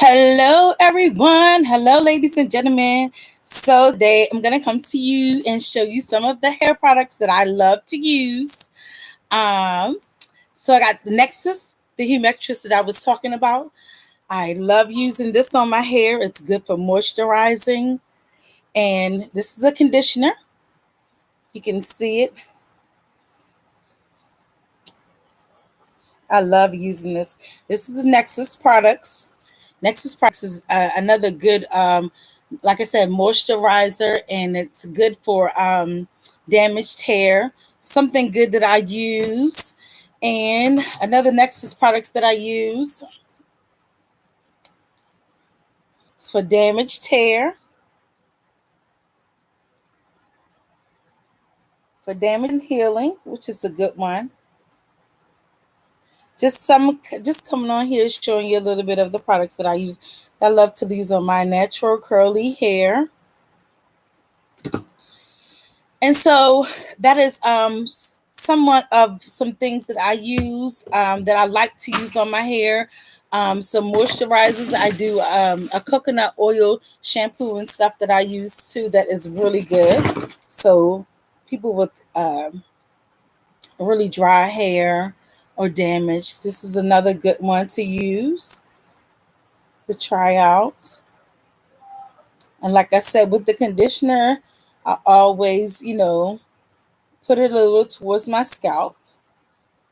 Hello, everyone. Hello, ladies and gentlemen. So today I'm going to come to you and show you some of the hair products that I love to use. Um, so I got the Nexxus, the Humectress that I was talking about. I love using this on my hair. It's good for moisturizing. And this is a conditioner. You can see it. I love using this. This is a Nexxus products. Nexxus products is another good, like I said, moisturizer, and it's good for damaged hair. Something good that I use, and another Nexxus products that I use is for damaged hair, for damage and healing, which is a good one. Just coming on here showing you a little bit of the products that I use. I love to use on my natural curly hair. And so that is somewhat of some things that I use that I like to use on my hair. Some moisturizers. I do a coconut oil shampoo and stuff that I use too that is really good. So people with really dry hair or damage, this is another good one to use to try out. And like I said, with the conditioner, I always, put it a little towards my scalp,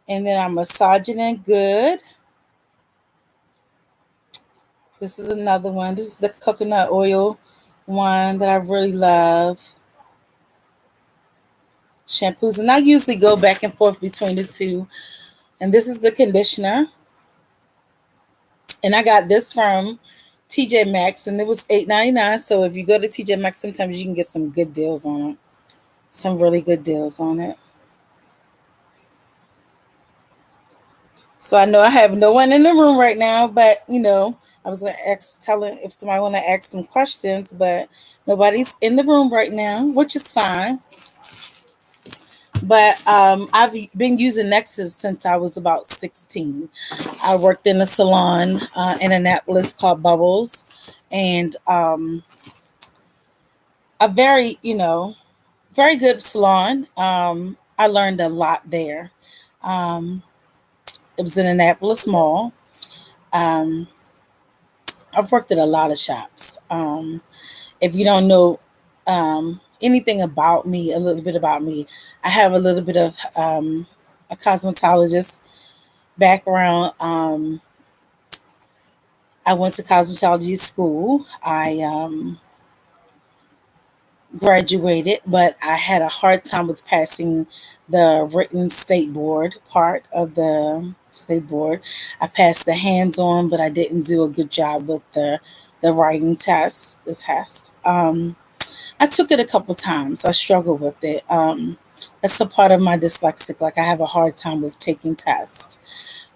and then I massage it in good. This is another one. This is the coconut oil one that I really love. Shampoos, and I usually go back and forth between the two. And this is the conditioner, and I got this from TJ Maxx, and it was $8.99. So if you go to TJ Maxx, sometimes you can get some good deals on it. Some really good deals on it. So I know I have no one in the room right now, but I was gonna telling if somebody want to ask some questions, but nobody's in the room right now, which is fine. But I've been using Nexxus since I was about 16. I worked in a salon in Annapolis called Bubbles, and a very good salon. I learned a lot there. Um, it was in Annapolis Mall. Um, I've worked at a lot of shops. If you don't know anything about me, a little bit about me, I have a little bit of a cosmetologist background. I went to cosmetology school. I graduated, but I had a hard time with passing the written state board part of the state board. I passed the hands on, but I didn't do a good job with the writing test, the test. I took it a couple times. I struggle with it. That's a part of my dyslexic. Like I have a hard time with taking tests.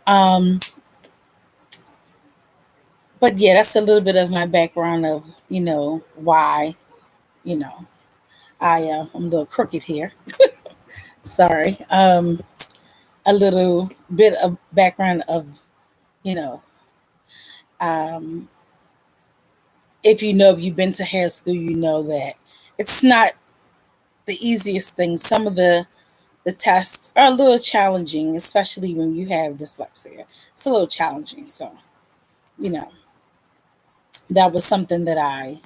Um, but yeah, that's a little bit of my background of why you know I'm a little crooked here. Sorry. A little bit of background of you know um, if you've been to hair school, you know that it's not the easiest thing. Some of the tests are a little challenging, especially when you have dyslexia. It's a little challenging. So, you know, that was something that I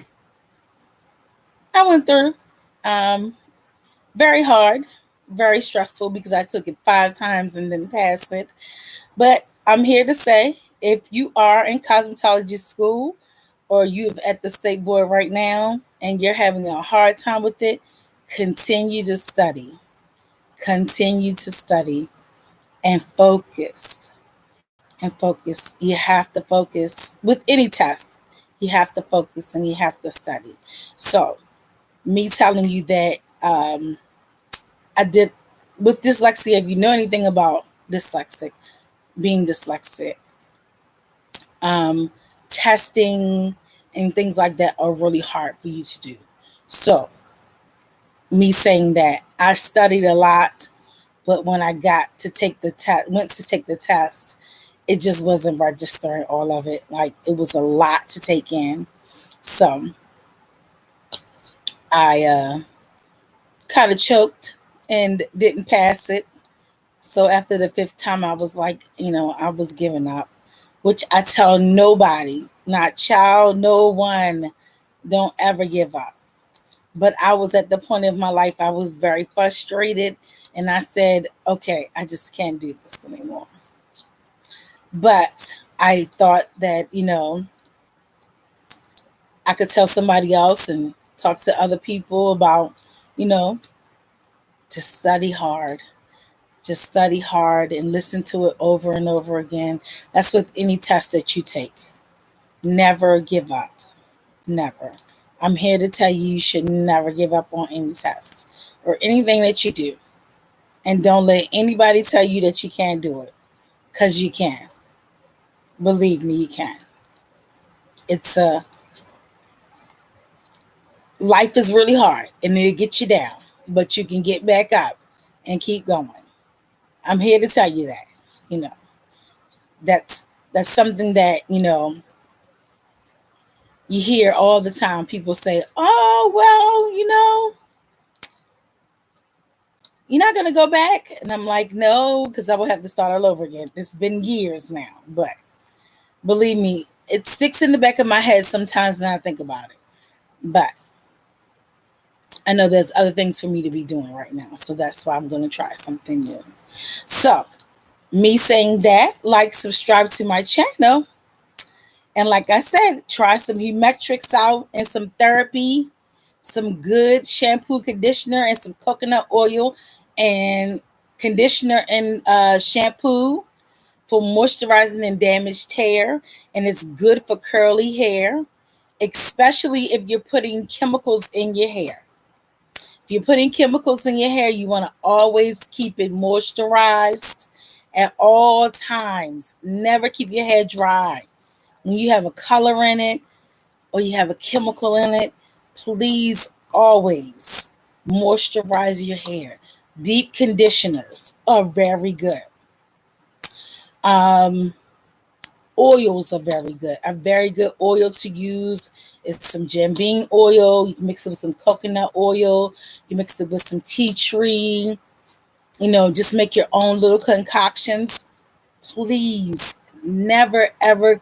went through. Um, very hard, very stressful because I took it 5 times and didn't pass it. But I'm here to say if you are in cosmetology school or you're at the state board right now and you're having a hard time with it, continue to study. Continue to study and focus. And focus. You have to focus with any test. You have to focus and you have to study. So, me telling you that I did with dyslexia, if you know anything about being dyslexic, um, testing and things like that are really hard for you to do. So, me saying that I studied a lot, but when I got to take the test, went to take the test, it just wasn't registering all of it. Like it was a lot to take in. So I kind of choked and didn't pass it. So after the fifth time, I was like, I was giving up, which I tell nobody, not child, no one, don't ever give up. But I was at the point of my life, I was very frustrated. And I said, okay, I just can't do this anymore. But I thought that, I could tell somebody else and talk to other people about, you know, just study hard. Just study hard and listen to it over and over again. That's with any test that you take. Never give up. Never. I'm here to tell you, you should never give up on any test or anything that you do. And don't let anybody tell you that you can't do it, because you can. Believe me, you can. It's life is really hard and it'll get you down, but you can get back up and keep going. I'm here to tell you that. You know, that's something that, you hear all the time. People say, "Oh, well, you're not going to go back." And I'm like, "No, because I will have to start all over again." It's been years now, but believe me, it sticks in the back of my head sometimes when I think about it. But I know there's other things for me to be doing right now. So that's why I'm going to try something new. So, me saying that, like, subscribe to my channel. And like I said, try some Humectress out and some therapy, some good shampoo, conditioner, and some coconut oil and conditioner and shampoo for moisturizing and damaged hair. And it's good for curly hair, especially if you're putting chemicals in your hair. If you're putting chemicals in your hair, you want to always keep it moisturized at all times. Never keep your hair dry. When you have a color in it or you have a chemical in it, please always moisturize your hair. Deep conditioners are very good. Oils are very good. A very good oil to use is some jambine oil. You can mix it with some coconut oil. You mix it with some tea tree. Just make your own little concoctions. Please never ever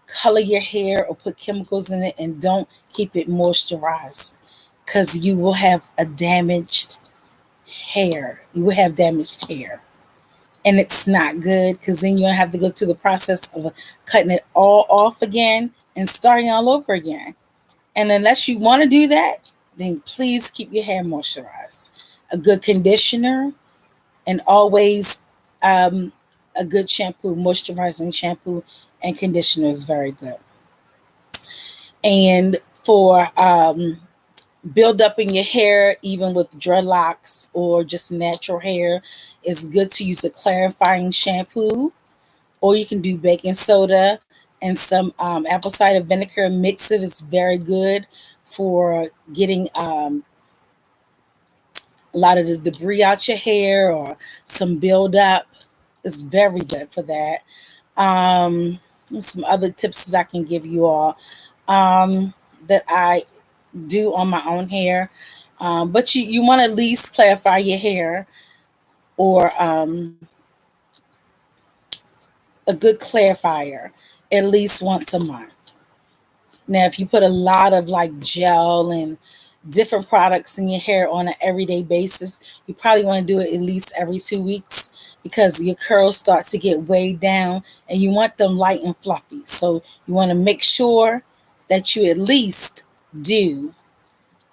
color your hair or put chemicals in it, and don't keep it moisturized, because you will have a damaged hair. You will have damaged hair. And it's not good, because then you're going to have to go through the process of cutting it all off again and starting all over again. And unless you want to do that, then please keep your hair moisturized. A good conditioner, and always a good shampoo, moisturizing shampoo and conditioner is very good. And for build up in your hair, even with dreadlocks or just natural hair, it's good to use a clarifying shampoo, or you can do baking soda and some apple cider vinegar. Mix it. It's very good for getting a lot of the debris out your hair or some buildup. It's very good for that. Some other tips that I can give you all that I do on my own hair. But you want to at least clarify your hair, or a good clarifier at least once a month. Now, if you put a lot of like gel and different products in your hair on an everyday basis, you probably want to do it at least every 2 weeks, because your curls start to get weighed down and you want them light and fluffy. So you want to make sure that you at least do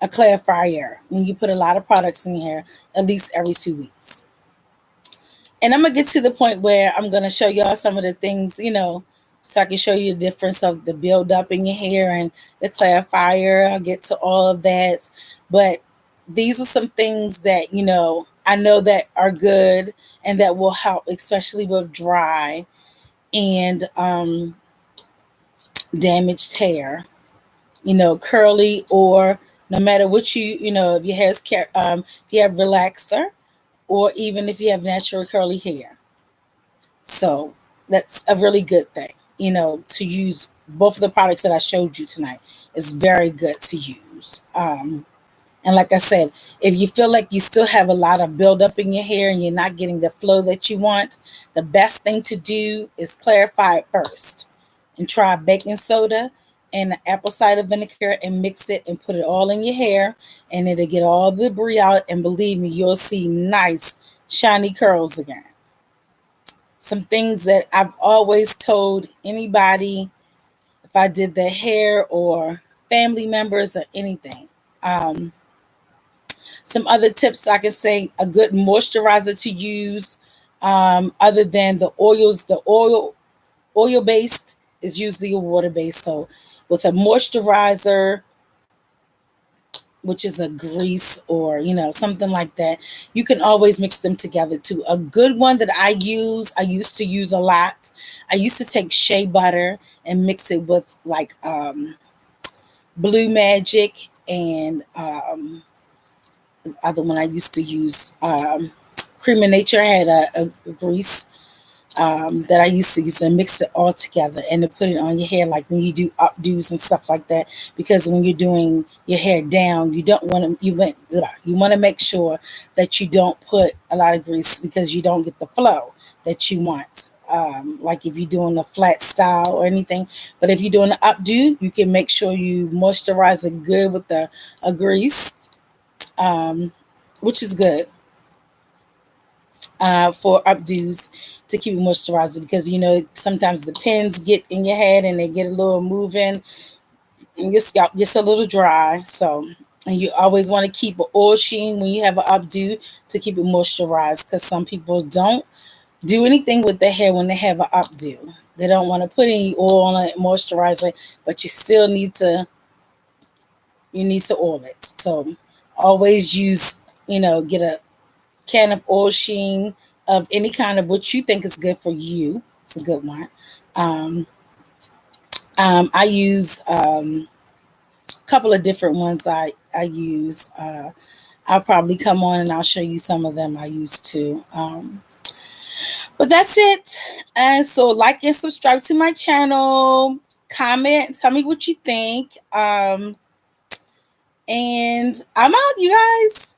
a clarifier when you put a lot of products in your hair, at least every 2 weeks. And I'm going to get to the point where I'm going to show y'all some of the things, so I can show you the difference of the buildup in your hair and the clarifier. I'll get to all of that. But these are some things that, I know that are good and that will help, especially with dry and damaged hair, curly, or no matter what if your hair's, if you have relaxer, or even if you have natural curly hair. So that's a really good thing, to use both of the products that I showed you tonight. It's very good to use. And like I said, if you feel like you still have a lot of buildup in your hair and you're not getting the flow that you want, the best thing to do is clarify it first and try baking soda and apple cider vinegar and mix it and put it all in your hair, and it'll get all the debris out. And believe me, you'll see nice, shiny curls again. Some things that I've always told anybody if I did their hair or family members or anything. Some other tips I can say: a good moisturizer to use, other than the oils. The oil based is usually a water based. So with a moisturizer, which is a grease or something like that, you can always mix them together too. A good one that I used to use a lot. I used to take shea butter and mix it with like Blue Magic and the other one I used to use, Cream of Nature had a grease that I used to use, and mix it all together and to put it on your hair, like when you do updos and stuff like that. Because when you're doing your hair down, you don't want to you want to make sure that you don't put a lot of grease, because you don't get the flow that you want. Like if you're doing a flat style or anything. But if you're doing an updo, you can make sure you moisturize it good with a grease, which is good for updos, to keep it moisturized, because sometimes the pins get in your head and they get a little moving and your scalp gets a little dry. So, and you always want to keep an oil sheen when you have an updo to keep it moisturized, because some people don't do anything with their hair when they have an updo. They don't want to put any oil on it, moisturize it, but you still need to oil it. So always use, get a can of oil sheen of any kind of what you think is good for you. It's a good one. I use a couple of different ones I use. I'll probably come on and I'll show you some of them I use too. But that's it. And so like and subscribe to my channel. Comment. Tell me what you think. And I'm out, you guys.